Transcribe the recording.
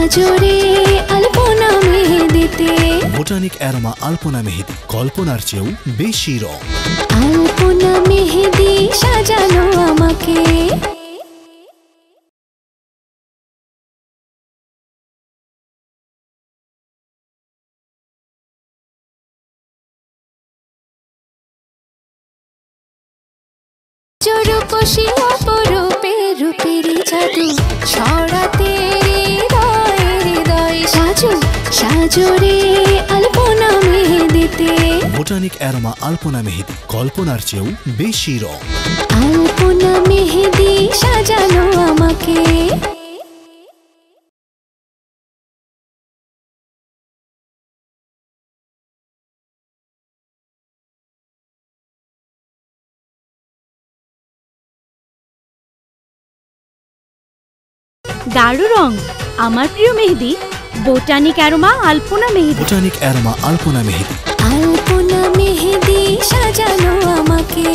সাজরে আলপনা মেহেদিতে। Botanic aroma আলপনা মেহেদি, কল্পনার চেয়েও বেশি রং। আলপনা মেহেদি সাজানো আমাকে। রূপসী অপরূপে রূপেরই জাদু ছড়াতে হৃদয়ে হৃদয়ে। সাজো সাজরে আলপনা মেহেদিতে। বোটানিক অ্যারোমা আলপনা মেহেদি, কল্পনার চেয়েও বেশি রং। আলপনা মেহেদি সাজানো আমাকে। গাঢ় রং আমার প্রিয় মেহেদি বোটানিক অ্যারোমা আলপনা মেহেদি। বোটানিক অ্যারোমা আলপনা মেহেদি। আলপনা মেহেদি সাজানো আমাকে।